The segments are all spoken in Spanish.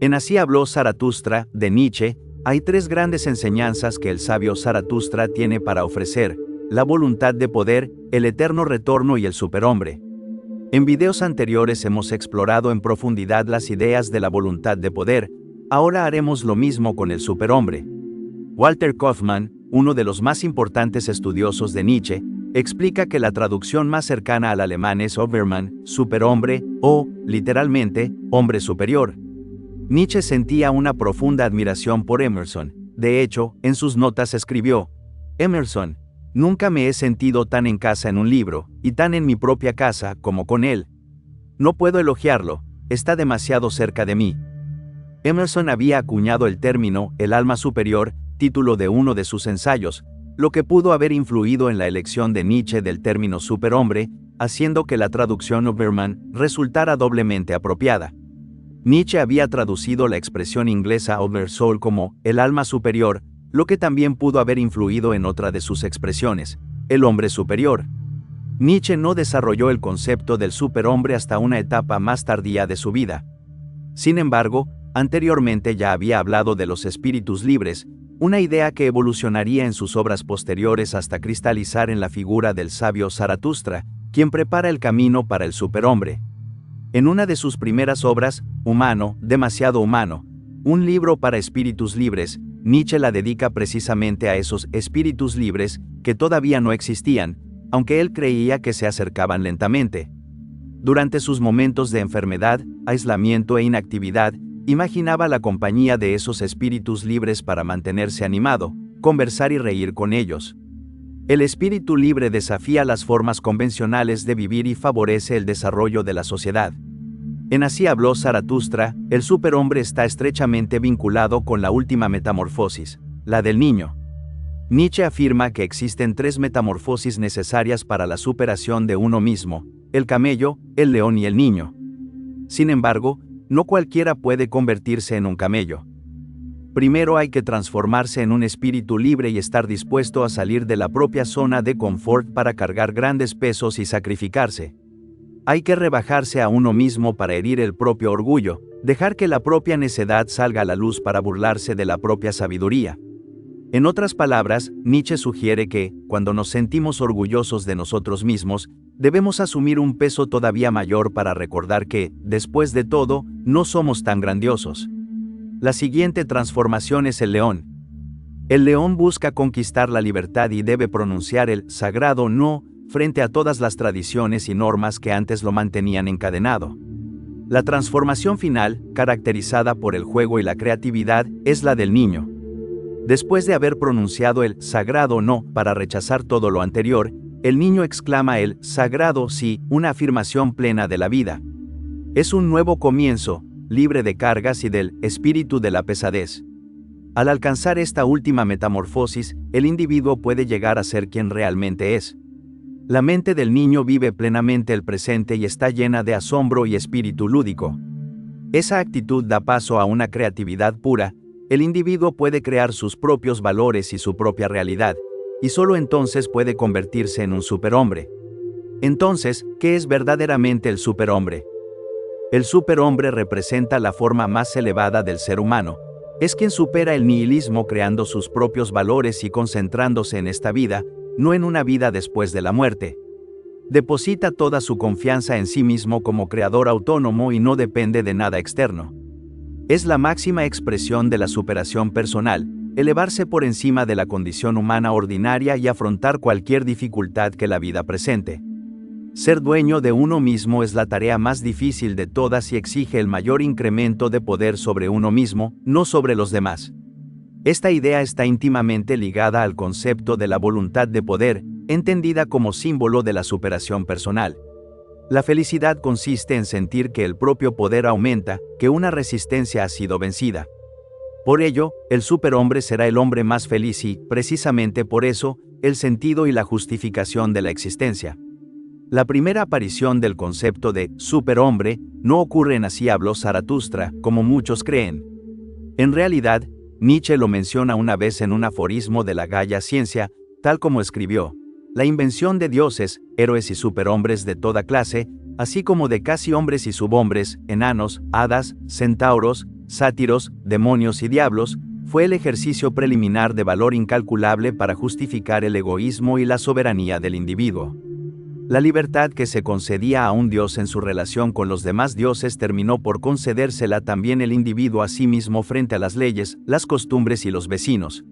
En Así habló Zaratustra, de Nietzsche, hay tres grandes enseñanzas que el sabio Zaratustra tiene para ofrecer: la voluntad de poder, el eterno retorno y el superhombre. En videos anteriores hemos explorado en profundidad las ideas de la voluntad de poder, ahora haremos lo mismo con el superhombre. Walter Kaufmann, uno de los más importantes estudiosos de Nietzsche, explica que la traducción más cercana al alemán es Overman, superhombre, o, literalmente, hombre superior. Nietzsche sentía una profunda admiración por Emerson. De hecho, en sus notas escribió: Emerson, nunca me he sentido tan en casa en un libro, y tan en mi propia casa, como con él. No puedo elogiarlo, está demasiado cerca de mí. Emerson había acuñado el término, el alma superior, título de uno de sus ensayos, lo que pudo haber influido en la elección de Nietzsche del término superhombre, haciendo que la traducción Overman resultara doblemente apropiada. Nietzsche había traducido la expresión inglesa oversoul como el alma superior, lo que también pudo haber influido en otra de sus expresiones, el hombre superior. Nietzsche no desarrolló el concepto del superhombre hasta una etapa más tardía de su vida. Sin embargo, anteriormente ya había hablado de los espíritus libres, una idea que evolucionaría en sus obras posteriores hasta cristalizar en la figura del sabio Zaratustra, quien prepara el camino para el superhombre. En una de sus primeras obras, Humano, demasiado humano, un libro para espíritus libres, Nietzsche la dedica precisamente a esos espíritus libres que todavía no existían, aunque él creía que se acercaban lentamente. Durante sus momentos de enfermedad, aislamiento e inactividad, imaginaba la compañía de esos espíritus libres para mantenerse animado, conversar y reír con ellos. El espíritu libre desafía las formas convencionales de vivir y favorece el desarrollo de la sociedad. En Así habló Zaratustra, el superhombre está estrechamente vinculado con la última metamorfosis, la del niño. Nietzsche afirma que existen tres metamorfosis necesarias para la superación de uno mismo: el camello, el león y el niño. Sin embargo, no cualquiera puede convertirse en un camello. Primero hay que transformarse en un espíritu libre y estar dispuesto a salir de la propia zona de confort para cargar grandes pesos y sacrificarse. Hay que rebajarse a uno mismo para herir el propio orgullo, dejar que la propia necedad salga a la luz para burlarse de la propia sabiduría. En otras palabras, Nietzsche sugiere que, cuando nos sentimos orgullosos de nosotros mismos, debemos asumir un peso todavía mayor para recordar que, después de todo, no somos tan grandiosos. La siguiente transformación es el león. El león busca conquistar la libertad y debe pronunciar el sagrado no frente a todas las tradiciones y normas que antes lo mantenían encadenado. La transformación final, caracterizada por el juego y la creatividad, es la del niño. Después de haber pronunciado el sagrado no para rechazar todo lo anterior, el niño exclama el sagrado sí, una afirmación plena de la vida. Es un nuevo comienzo, libre de cargas y del espíritu de la pesadez. Al alcanzar esta última metamorfosis, el individuo puede llegar a ser quien realmente es. La mente del niño vive plenamente el presente y está llena de asombro y espíritu lúdico. Esa actitud da paso a una creatividad pura. El individuo puede crear sus propios valores y su propia realidad, y solo entonces puede convertirse en un superhombre. Entonces, ¿qué es verdaderamente el superhombre? El superhombre representa la forma más elevada del ser humano. Es quien supera el nihilismo creando sus propios valores y concentrándose en esta vida, no en una vida después de la muerte. Deposita toda su confianza en sí mismo como creador autónomo y no depende de nada externo. Es la máxima expresión de la superación personal, elevarse por encima de la condición humana ordinaria y afrontar cualquier dificultad que la vida presente. Ser dueño de uno mismo es la tarea más difícil de todas y exige el mayor incremento de poder sobre uno mismo, no sobre los demás. Esta idea está íntimamente ligada al concepto de la voluntad de poder, entendida como símbolo de la superación personal. La felicidad consiste en sentir que el propio poder aumenta, que una resistencia ha sido vencida. Por ello, el superhombre será el hombre más feliz y, precisamente por eso, el sentido y la justificación de la existencia. La primera aparición del concepto de superhombre no ocurre en Así habló Zaratustra, como muchos creen. En realidad, Nietzsche lo menciona una vez en un aforismo de la Gaia Ciencia, tal como escribió: la invención de dioses, héroes y superhombres de toda clase, así como de casi hombres y subhombres, enanos, hadas, centauros, sátiros, demonios y diablos, fue el ejercicio preliminar de valor incalculable para justificar el egoísmo y la soberanía del individuo. La libertad que se concedía a un dios en su relación con los demás dioses terminó por concedérsela también el individuo a sí mismo frente a las leyes, las costumbres y los vecinos.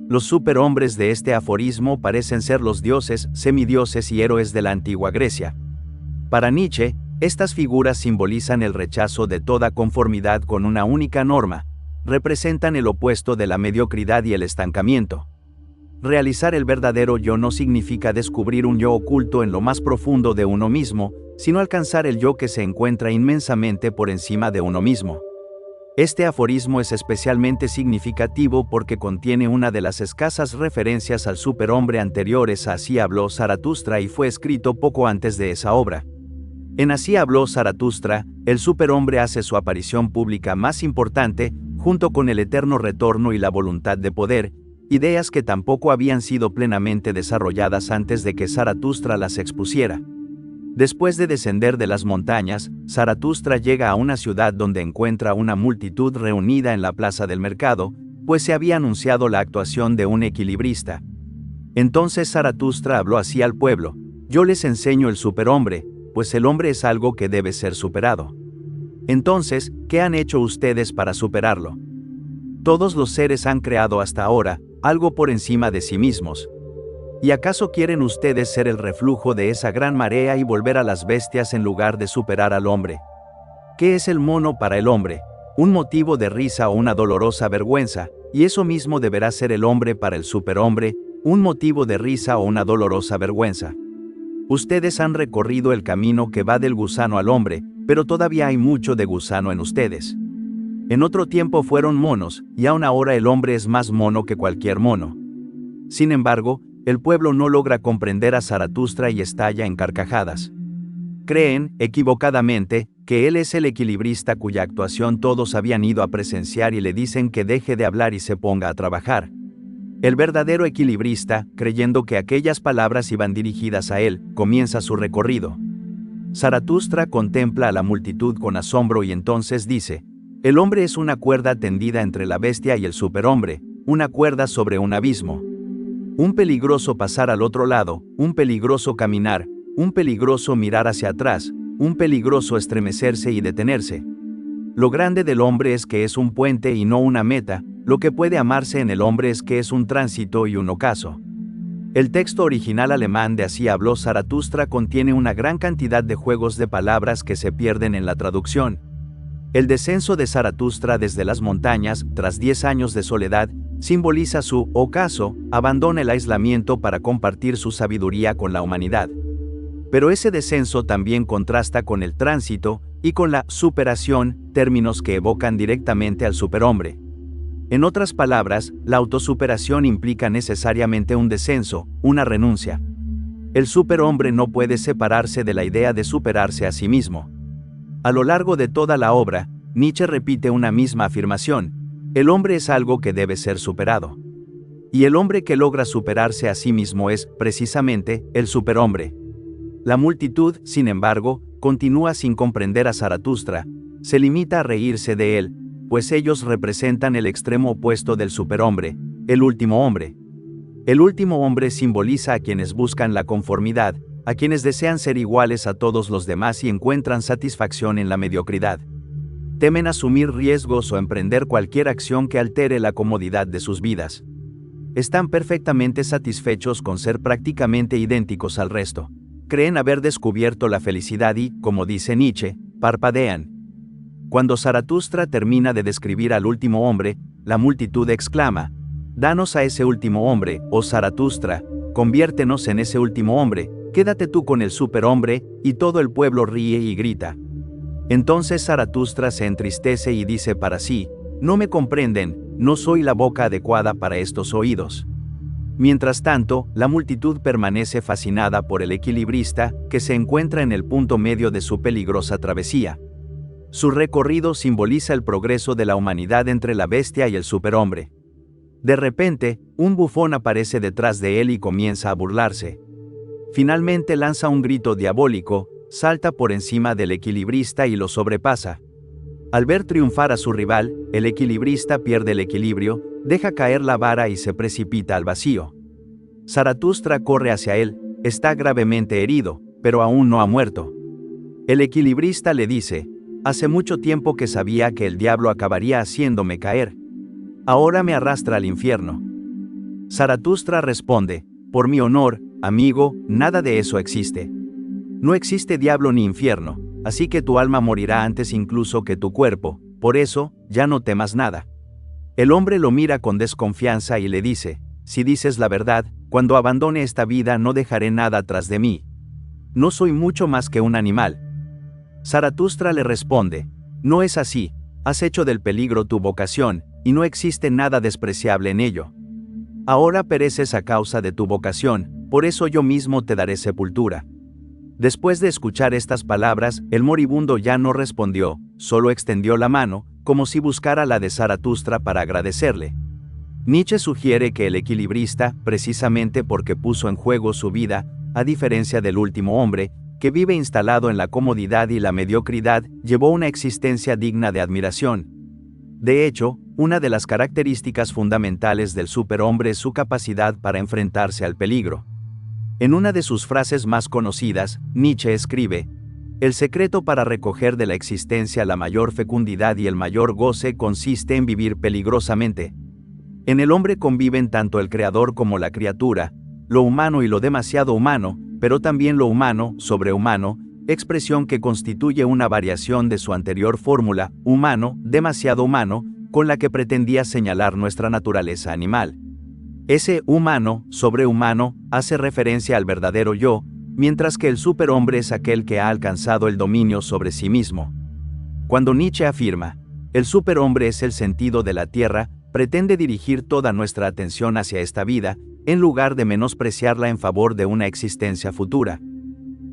Los superhombres de este aforismo parecen ser los dioses, semidioses y héroes de la antigua Grecia. Para Nietzsche, estas figuras simbolizan el rechazo de toda conformidad con una única norma, representan el opuesto de la mediocridad y el estancamiento. Realizar el verdadero yo no significa descubrir un yo oculto en lo más profundo de uno mismo, sino alcanzar el yo que se encuentra inmensamente por encima de uno mismo. Este aforismo es especialmente significativo porque contiene una de las escasas referencias al superhombre anteriores a Así habló Zaratustra y fue escrito poco antes de esa obra. En Así habló Zaratustra, el superhombre hace su aparición pública más importante, junto con el eterno retorno y la voluntad de poder, ideas que tampoco habían sido plenamente desarrolladas antes de que Zaratustra las expusiera. Después de descender de las montañas, Zaratustra llega a una ciudad donde encuentra una multitud reunida en la plaza del mercado, pues se había anunciado la actuación de un equilibrista. Entonces Zaratustra habló así al pueblo: yo les enseño el superhombre, pues el hombre es algo que debe ser superado. Entonces, ¿qué han hecho ustedes para superarlo? Todos los seres han creado hasta ahora algo por encima de sí mismos. ¿Y acaso quieren ustedes ser el reflujo de esa gran marea y volver a las bestias en lugar de superar al hombre? ¿Qué es el mono para el hombre? Un motivo de risa o una dolorosa vergüenza, y eso mismo deberá ser el hombre para el superhombre, un motivo de risa o una dolorosa vergüenza. Ustedes han recorrido el camino que va del gusano al hombre, pero todavía hay mucho de gusano en ustedes. En otro tiempo fueron monos, y aún ahora el hombre es más mono que cualquier mono. Sin embargo, el pueblo no logra comprender a Zaratustra y estalla en carcajadas. Creen, equivocadamente, que él es el equilibrista cuya actuación todos habían ido a presenciar y le dicen que deje de hablar y se ponga a trabajar. El verdadero equilibrista, creyendo que aquellas palabras iban dirigidas a él, comienza su recorrido. Zaratustra contempla a la multitud con asombro y entonces dice: el hombre es una cuerda tendida entre la bestia y el superhombre, una cuerda sobre un abismo. Un peligroso pasar al otro lado, un peligroso caminar, un peligroso mirar hacia atrás, un peligroso estremecerse y detenerse. Lo grande del hombre es que es un puente y no una meta, lo que puede amarse en el hombre es que es un tránsito y un ocaso. El texto original alemán de Así habló Zaratustra contiene una gran cantidad de juegos de palabras que se pierden en la traducción. El descenso de Zaratustra desde las montañas, tras 10 años de soledad, simboliza su ocaso, abandona el aislamiento para compartir su sabiduría con la humanidad. Pero ese descenso también contrasta con el tránsito y con la superación, términos que evocan directamente al superhombre. En otras palabras, la autosuperación implica necesariamente un descenso, una renuncia. El superhombre no puede separarse de la idea de superarse a sí mismo. A lo largo de toda la obra, Nietzsche repite una misma afirmación: el hombre es algo que debe ser superado. Y el hombre que logra superarse a sí mismo es, precisamente, el superhombre. La multitud, sin embargo, continúa sin comprender a Zaratustra, se limita a reírse de él, pues ellos representan el extremo opuesto del superhombre, el último hombre. El último hombre simboliza a quienes buscan la conformidad, a quienes desean ser iguales a todos los demás y encuentran satisfacción en la mediocridad. Temen asumir riesgos o emprender cualquier acción que altere la comodidad de sus vidas. Están perfectamente satisfechos con ser prácticamente idénticos al resto. Creen haber descubierto la felicidad y, como dice Nietzsche, parpadean. Cuando Zaratustra termina de describir al último hombre, la multitud exclama: danos a ese último hombre, oh Zaratustra, conviértenos en ese último hombre, quédate tú con el superhombre, y todo el pueblo ríe y grita. Entonces Zaratustra se entristece y dice para sí: no me comprenden, no soy la boca adecuada para estos oídos. Mientras tanto, la multitud permanece fascinada por el equilibrista, que se encuentra en el punto medio de su peligrosa travesía. Su recorrido simboliza el progreso de la humanidad entre la bestia y el superhombre. De repente, un bufón aparece detrás de él y comienza a burlarse. Finalmente lanza un grito diabólico, salta por encima del equilibrista y lo sobrepasa. Al ver triunfar a su rival, el equilibrista pierde el equilibrio, deja caer la vara y se precipita al vacío. Zaratustra corre hacia él, está gravemente herido, pero aún no ha muerto. El equilibrista le dice: hace mucho tiempo que sabía que el diablo acabaría haciéndome caer. Ahora me arrastra al infierno. Zaratustra responde: por mi honor, amigo, nada de eso existe. No existe diablo ni infierno, así que tu alma morirá antes incluso que tu cuerpo, por eso, ya no temas nada. El hombre lo mira con desconfianza y le dice: si dices la verdad, cuando abandone esta vida no dejaré nada tras de mí. No soy mucho más que un animal. Zaratustra le responde: no es así, has hecho del peligro tu vocación, y no existe nada despreciable en ello. Ahora pereces a causa de tu vocación, por eso yo mismo te daré sepultura. Después de escuchar estas palabras, el moribundo ya no respondió, solo extendió la mano, como si buscara la de Zaratustra para agradecerle. Nietzsche sugiere que el equilibrista, precisamente porque puso en juego su vida, a diferencia del último hombre, que vive instalado en la comodidad y la mediocridad, llevó una existencia digna de admiración. De hecho, una de las características fundamentales del superhombre es su capacidad para enfrentarse al peligro. En una de sus frases más conocidas, Nietzsche escribe: el secreto para recoger de la existencia la mayor fecundidad y el mayor goce consiste en vivir peligrosamente. En el hombre conviven tanto el creador como la criatura, lo humano y lo demasiado humano, pero también lo humano, sobrehumano, expresión que constituye una variación de su anterior fórmula, humano, demasiado humano, con la que pretendía señalar nuestra naturaleza animal. Ese humano, sobrehumano, hace referencia al verdadero yo, mientras que el superhombre es aquel que ha alcanzado el dominio sobre sí mismo. Cuando Nietzsche afirma: el superhombre es el sentido de la tierra, pretende dirigir toda nuestra atención hacia esta vida, en lugar de menospreciarla en favor de una existencia futura.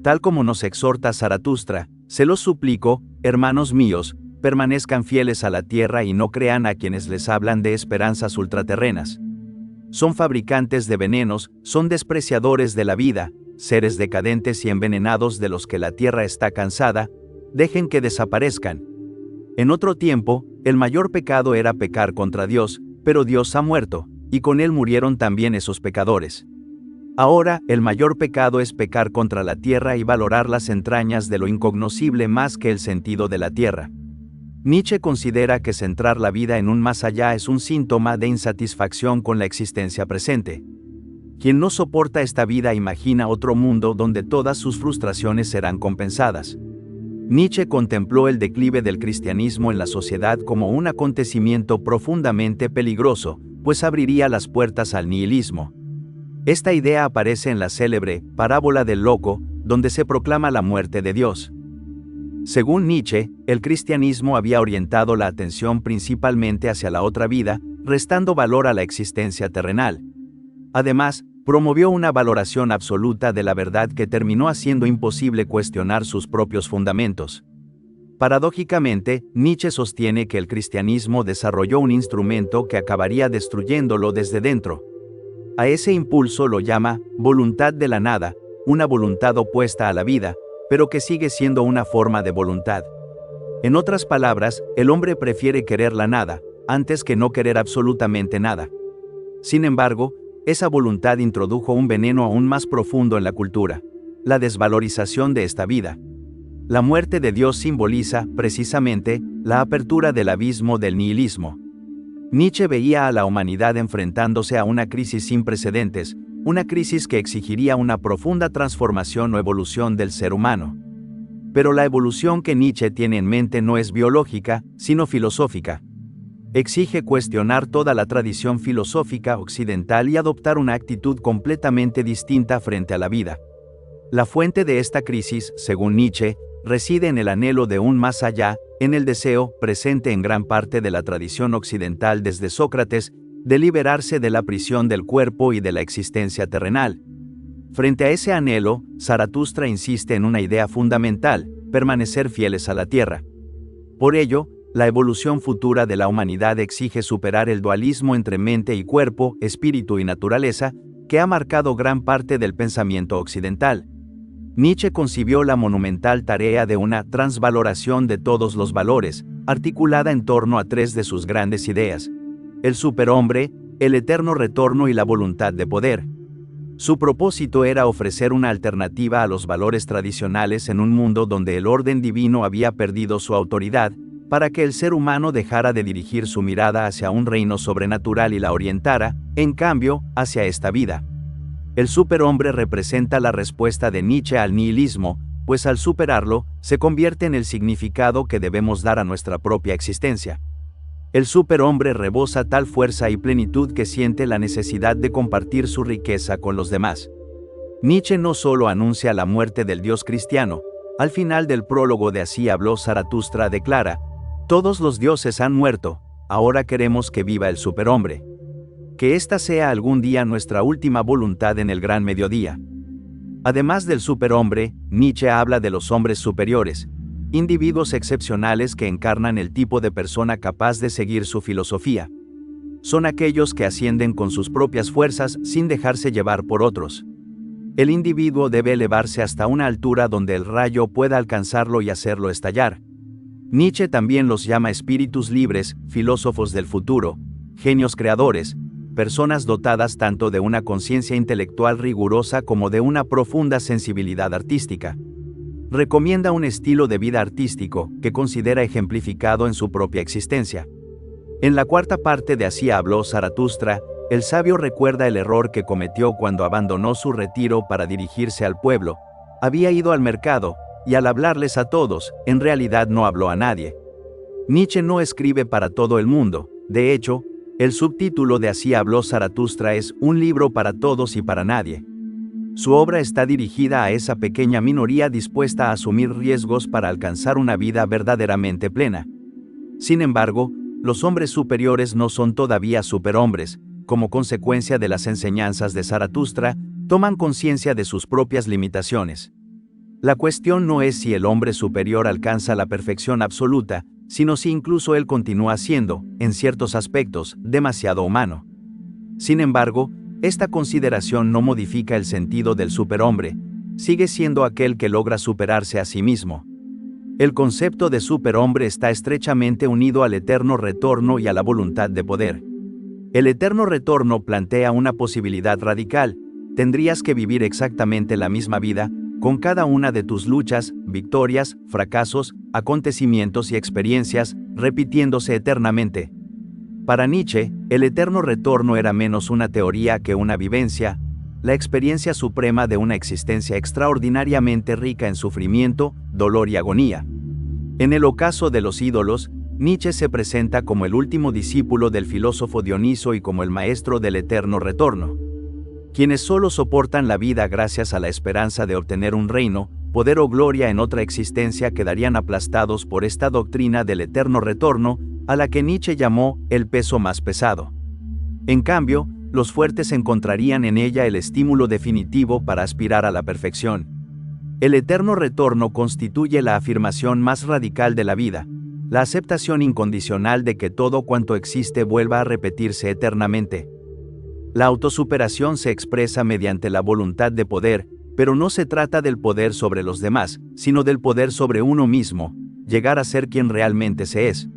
Tal como nos exhorta Zaratustra: se los suplico, hermanos míos, permanezcan fieles a la tierra y no crean a quienes les hablan de esperanzas ultraterrenas. Son fabricantes de venenos, son despreciadores de la vida, seres decadentes y envenenados de los que la tierra está cansada, dejen que desaparezcan. En otro tiempo, el mayor pecado era pecar contra Dios, pero Dios ha muerto, y con él murieron también esos pecadores. Ahora, el mayor pecado es pecar contra la tierra y valorar las entrañas de lo incognoscible más que el sentido de la tierra. Nietzsche considera que centrar la vida en un más allá es un síntoma de insatisfacción con la existencia presente. Quien no soporta esta vida imagina otro mundo donde todas sus frustraciones serán compensadas. Nietzsche contempló el declive del cristianismo en la sociedad como un acontecimiento profundamente peligroso, pues abriría las puertas al nihilismo. Esta idea aparece en la célebre Parábola del Loco, donde se proclama la muerte de Dios. Según Nietzsche, el cristianismo había orientado la atención principalmente hacia la otra vida, restando valor a la existencia terrenal. Además, promovió una valoración absoluta de la verdad que terminó haciendo imposible cuestionar sus propios fundamentos. Paradójicamente, Nietzsche sostiene que el cristianismo desarrolló un instrumento que acabaría destruyéndolo desde dentro. A ese impulso lo llama voluntad de la nada, una voluntad opuesta a la vida, pero que sigue siendo una forma de voluntad. En otras palabras, el hombre prefiere querer la nada, antes que no querer absolutamente nada. Sin embargo, esa voluntad introdujo un veneno aún más profundo en la cultura: la desvalorización de esta vida. La muerte de Dios simboliza, precisamente, la apertura del abismo del nihilismo. Nietzsche veía a la humanidad enfrentándose a una crisis sin precedentes, una crisis que exigiría una profunda transformación o evolución del ser humano. Pero la evolución que Nietzsche tiene en mente no es biológica, sino filosófica. Exige cuestionar toda la tradición filosófica occidental y adoptar una actitud completamente distinta frente a la vida. La fuente de esta crisis, según Nietzsche, reside en el anhelo de un más allá, en el deseo, presente en gran parte de la tradición occidental desde Sócrates, de liberarse de la prisión del cuerpo y de la existencia terrenal. Frente a ese anhelo, Zaratustra insiste en una idea fundamental: permanecer fieles a la tierra. Por ello, la evolución futura de la humanidad exige superar el dualismo entre mente y cuerpo, espíritu y naturaleza, que ha marcado gran parte del pensamiento occidental. Nietzsche concibió la monumental tarea de una transvaloración de todos los valores, articulada en torno a tres de sus grandes ideas: el superhombre, el eterno retorno y la voluntad de poder. Su propósito era ofrecer una alternativa a los valores tradicionales en un mundo donde el orden divino había perdido su autoridad, para que el ser humano dejara de dirigir su mirada hacia un reino sobrenatural y la orientara, en cambio, hacia esta vida. El superhombre representa la respuesta de Nietzsche al nihilismo, pues al superarlo, se convierte en el significado que debemos dar a nuestra propia existencia. El superhombre rebosa tal fuerza y plenitud que siente la necesidad de compartir su riqueza con los demás. Nietzsche no solo anuncia la muerte del Dios cristiano, al final del prólogo de Así habló Zaratustra declara: todos los dioses han muerto, ahora queremos que viva el superhombre. Que esta sea algún día nuestra última voluntad en el gran mediodía. Además del superhombre, Nietzsche habla de los hombres superiores, individuos excepcionales que encarnan el tipo de persona capaz de seguir su filosofía. Son aquellos que ascienden con sus propias fuerzas sin dejarse llevar por otros. El individuo debe elevarse hasta una altura donde el rayo pueda alcanzarlo y hacerlo estallar. Nietzsche también los llama espíritus libres, filósofos del futuro, genios creadores, personas dotadas tanto de una conciencia intelectual rigurosa como de una profunda sensibilidad artística. Recomienda un estilo de vida artístico que considera ejemplificado en su propia existencia. En la cuarta parte de Así habló Zaratustra, el sabio recuerda el error que cometió cuando abandonó su retiro para dirigirse al pueblo. Había ido al mercado, y al hablarles a todos, en realidad no habló a nadie. Nietzsche no escribe para todo el mundo. De hecho, el subtítulo de Así habló Zaratustra es un libro para todos y para nadie. Su obra está dirigida a esa pequeña minoría dispuesta a asumir riesgos para alcanzar una vida verdaderamente plena. Sin embargo, los hombres superiores no son todavía superhombres. Como consecuencia de las enseñanzas de Zaratustra, toman conciencia de sus propias limitaciones. La cuestión no es si el hombre superior alcanza la perfección absoluta, sino si incluso él continúa siendo, en ciertos aspectos, demasiado humano. Sin embargo, esta consideración no modifica el sentido del superhombre, sigue siendo aquel que logra superarse a sí mismo. El concepto de superhombre está estrechamente unido al eterno retorno y a la voluntad de poder. El eterno retorno plantea una posibilidad radical: tendrías que vivir exactamente la misma vida, con cada una de tus luchas, victorias, fracasos, acontecimientos y experiencias, repitiéndose eternamente. Para Nietzsche, el eterno retorno era menos una teoría que una vivencia, la experiencia suprema de una existencia extraordinariamente rica en sufrimiento, dolor y agonía. En el ocaso de los ídolos, Nietzsche se presenta como el último discípulo del filósofo Dioniso y como el maestro del eterno retorno. Quienes solo soportan la vida gracias a la esperanza de obtener un reino, poder o gloria en otra existencia quedarían aplastados por esta doctrina del eterno retorno, a la que Nietzsche llamó el peso más pesado. En cambio, los fuertes encontrarían en ella el estímulo definitivo para aspirar a la perfección. El eterno retorno constituye la afirmación más radical de la vida, la aceptación incondicional de que todo cuanto existe vuelva a repetirse eternamente. La autosuperación se expresa mediante la voluntad de poder, pero no se trata del poder sobre los demás, sino del poder sobre uno mismo, llegar a ser quien realmente se es.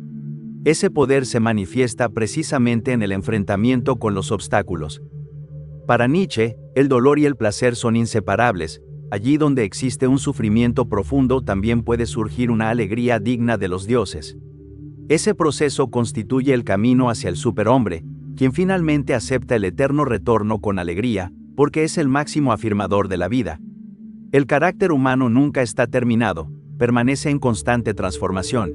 Ese poder se manifiesta precisamente en el enfrentamiento con los obstáculos. Para Nietzsche, el dolor y el placer son inseparables. Allí donde existe un sufrimiento profundo también puede surgir una alegría digna de los dioses. Ese proceso constituye el camino hacia el superhombre, quien finalmente acepta el eterno retorno con alegría, porque es el máximo afirmador de la vida. El carácter humano nunca está terminado, permanece en constante transformación.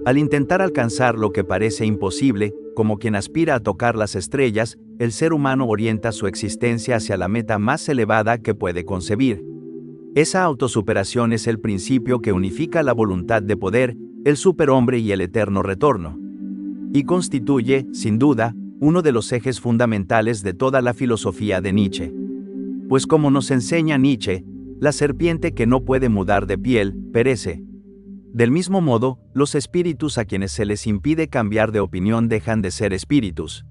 Al intentar alcanzar lo que parece imposible, como quien aspira a tocar las estrellas, el ser humano orienta su existencia hacia la meta más elevada que puede concebir. Esa autosuperación es el principio que unifica la voluntad de poder, el superhombre y el eterno retorno. Y constituye, sin duda, uno de los ejes fundamentales de toda la filosofía de Nietzsche. Pues como nos enseña Nietzsche, la serpiente que no puede mudar de piel, perece. Del mismo modo, los espíritus a quienes se les impide cambiar de opinión dejan de ser espíritus.